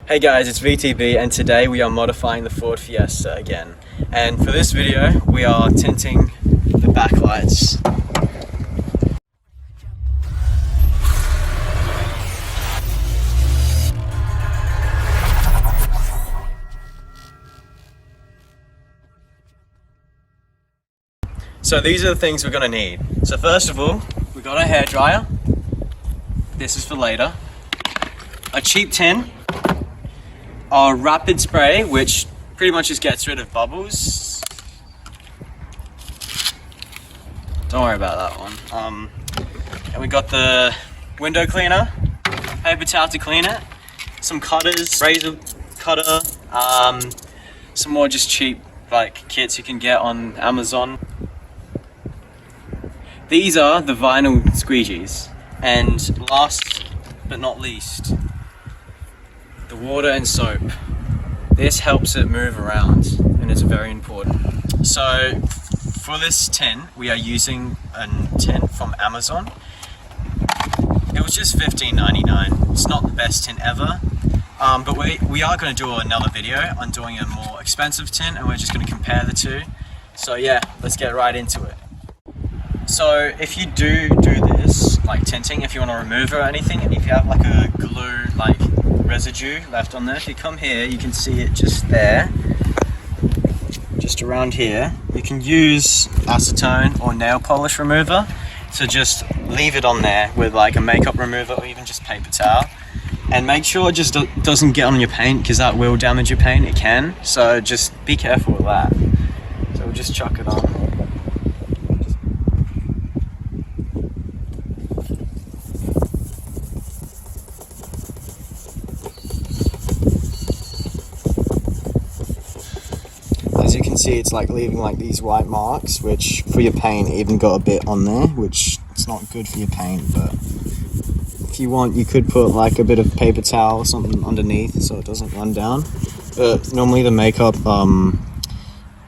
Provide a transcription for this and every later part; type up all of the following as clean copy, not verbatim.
Hey guys, it's VTB and today we are modifying the Ford Fiesta again. And for this video, we are tinting the backlights. So these are the things we're gonna need. So first of all, we got a hairdryer. This is for later. A cheap tin. Our rapid spray, which pretty much just gets rid of bubbles. Don't worry about that one. And we got the window cleaner, paper towel to clean it, some cutters, razor cutter, some more just cheap like kits you can get on Amazon. These are the vinyl squeegees, and last but not least, the water and soap. This helps it move around and it's very important. So for this tin, we are using a tin from Amazon. It was just $15.99. It's not the best tin ever, but we are going to do another video on doing a more expensive tin, and we're just going to compare the two. So yeah, let's get right into it. So if you do this, like tinting, if you want to remove it or anything, and if you have like a glue, like residue left on there, if you come here, you can see it just there, just around here. You can use acetone or nail polish remover to just leave it on there with like a makeup remover or even just paper towel. And make sure it just doesn't get on your paint, because that will damage your paint, it can. So just be careful with that. So we'll just chuck it on. As you can see, it's like leaving like these white marks, which for your paint even got a bit on there, which it's not good for your paint. But if you want, you could put like a bit of paper towel or something underneath so it doesn't run down. But normally the makeup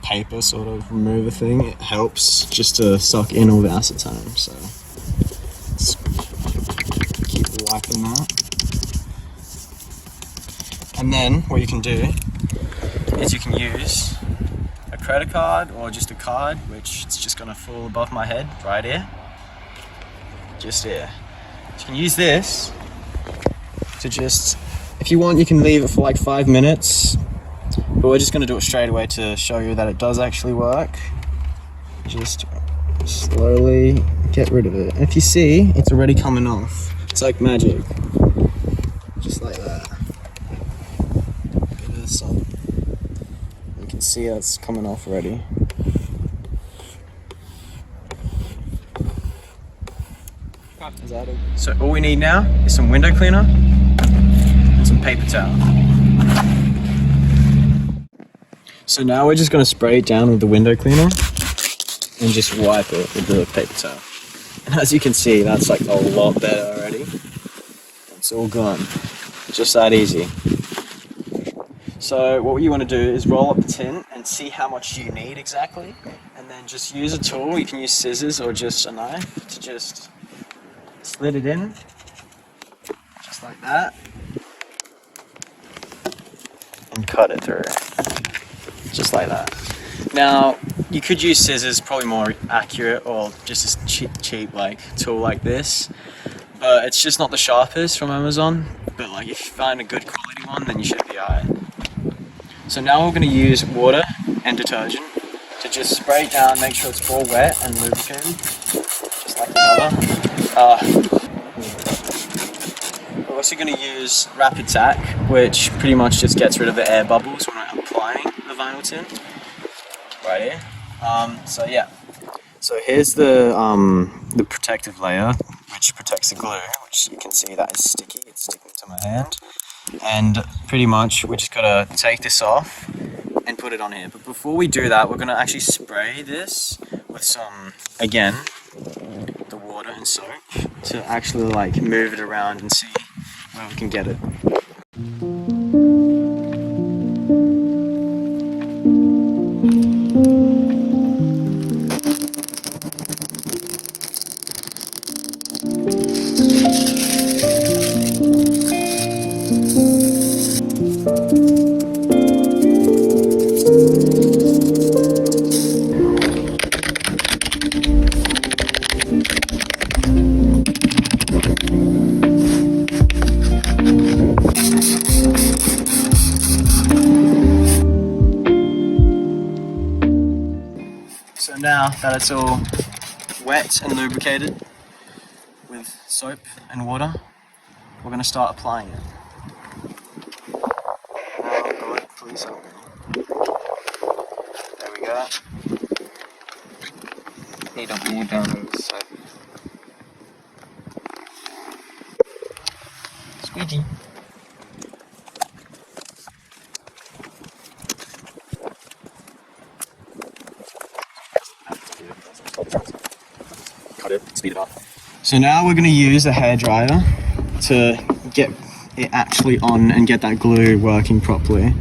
paper sort of remover thing, it helps just to suck in all the acetone. So let's keep wiping that. And then what you can do is you can use a credit card or just a card, which it's just gonna fall above my head right here, just here. You can use this to just, if you want, you can leave it for like 5 minutes, but we're just gonna do it straight away to show you that it does actually work. Just slowly get rid of it. If you see, it's already coming off. It's like magic, just like that. Bit of sun. You can see it's coming off already. So all we need now is some window cleaner and some paper towel. So now we're just going to spray it down with the window cleaner and just wipe it with the paper towel. And as you can see, that's like a lot better already. It's all gone. Just that easy. So what you want to do is roll up the tin and see how much you need exactly, and then just use a tool. You can use scissors or just a knife to just slid it in, just like that, and cut it through, just like that. Now you could use scissors, probably more accurate, or just a cheap like tool like this, but it's just not the sharpest from Amazon. But like if you find a good quality one, then you should be alright. So now we're going to use water and detergent to just spray it down, make sure it's all wet and lubricated, just like another. We're also going to use rapid tack, which pretty much just gets rid of the air bubbles when I'm applying the vinyl tin, right here. So yeah, so here's the protective layer, which protects the glue, which you can see that is sticky, it's sticking to my hand. And pretty much we just gotta take this off and put it on here. But before we do that, we're gonna actually spray this with some, again, the water and soap to actually like move it around and see where we can get it. now that it's all wet and lubricated with soap and water, we're going to start applying it. Oh God, please help me. There we go. Need a water. Soap. Squeegee. Cut it, speed it up. So now we're going to use a hairdryer to get it actually on and get that glue working properly.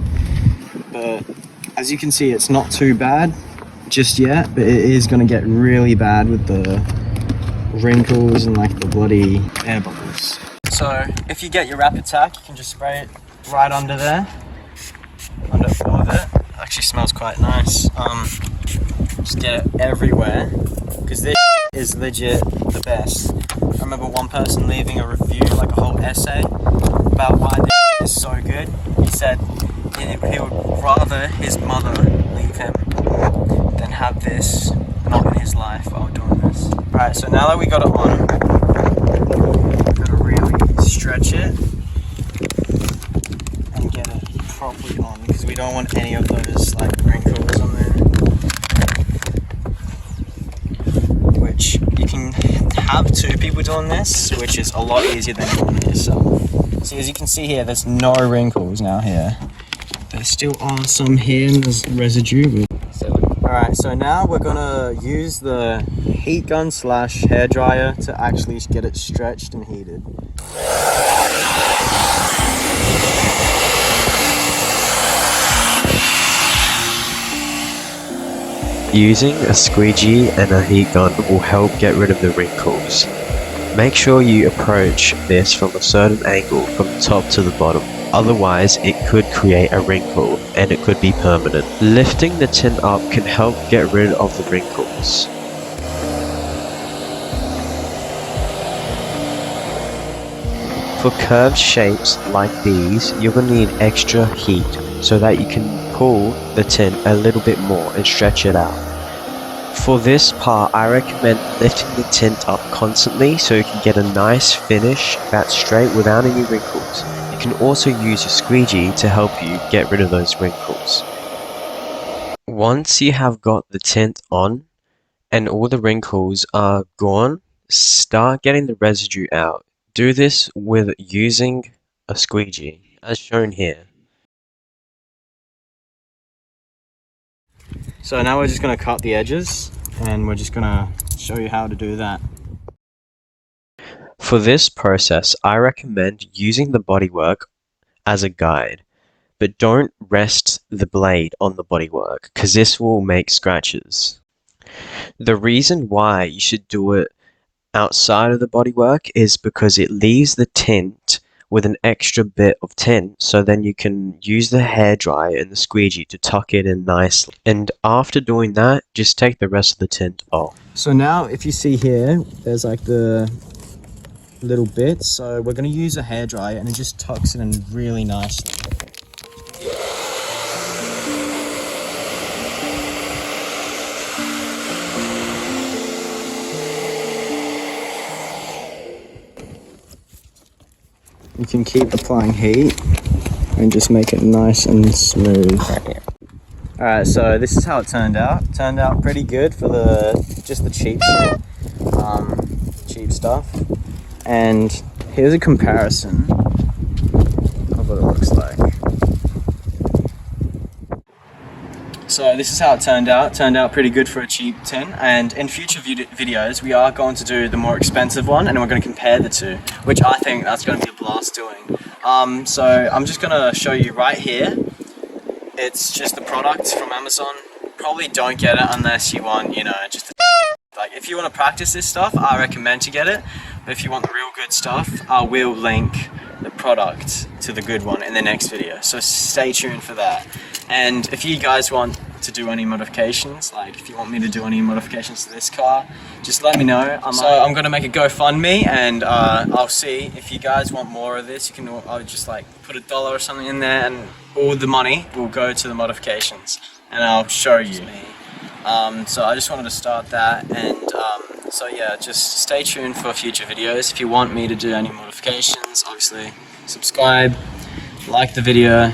But as you can see, it's not too bad just yet, but it is going to get really bad with the wrinkles and like the bloody air bubbles. So if you get your rapid tack, you can just spray it right under there, under all of it. Actually smells quite nice. Just get it everywhere, because this is legit the best. I remember one person leaving a review, like a whole essay, about why this is so good. He said he would rather his mother leave him than have this not in his life while doing this. Alright, so now that we got it on, we've got to really stretch it and get it properly on, because we don't want any of those like wrinkles on there. Which you can have two people doing this, which is a lot easier than doing it yourself. See, as you can see here, there's no wrinkles now here. There still are some here and there's residue. Alright, so now we're gonna use the heat gun / hairdryer to actually get it stretched and heated. Using a squeegee and a heat gun will help get rid of the wrinkles. Make sure you approach this from a certain angle from the top to the bottom, otherwise it could create a wrinkle and it could be permanent. Lifting the tint up can help get rid of the wrinkles. For curved shapes like these, you're going to need extra heat so that you can pull the tint a little bit more and stretch it out. For this part, I recommend lifting the tint up constantly so you can get a nice finish that's straight without any wrinkles. You can also use your squeegee to help you get rid of those wrinkles. Once you have got the tint on and all the wrinkles are gone, start getting the residue out. Do this with using a squeegee, as shown here. So now we're just going to cut the edges, and we're just going to show you how to do that. For this process, I recommend using the bodywork as a guide, but don't rest the blade on the bodywork, because this will make scratches. The reason why you should do it outside of the bodywork is because it leaves the tint with an extra bit of tint, so then you can use the hairdryer and the squeegee to tuck it in nicely. And after doing that, just take the rest of the tint off. So now if you see here, there's like the little bits, so we're going to use a hairdryer and it just tucks it in really nicely. You can keep applying heat and just make it nice and smooth. Alright, so this is how it turned out. It turned out pretty good for just the cheap shit, cheap stuff. And here's a comparison of what it looks like. So this is how it turned out. It turned out pretty good for a cheap tin, and in future videos we are going to do the more expensive one, and we're going to compare the two, which I think that's going to be a blast doing. So I'm just going to show you right here. It's just the product from Amazon. Probably don't get it unless you want, you know, just like if you want to practice this stuff, I recommend to get it. But if you want the real good stuff, I will link the product to the good one in the next video, so stay tuned for that. And if you guys want to do any modifications, like if you want me to do any modifications to this car, just let me know. I'm gonna make a GoFundMe, and I'll see if you guys want more of this. You can, I'll just like put $1 or something in there, and all the money will go to the modifications, and I'll show you So I just wanted to start that, and so yeah, just stay tuned for future videos. If you want me to do any modifications, obviously subscribe, like the video,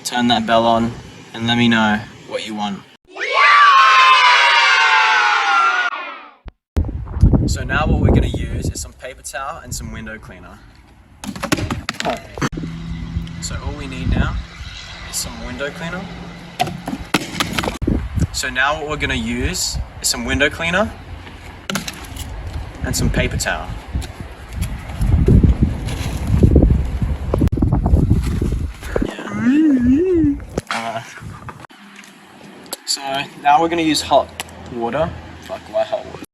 turn that bell on, and let me know what you want. So now what we're going to use is some paper towel and some window cleaner. So all we need now is some window cleaner. So now what we're going to use is some window cleaner and some paper towel. Yeah. So now we're going to use hot water. Fuck, why hot water?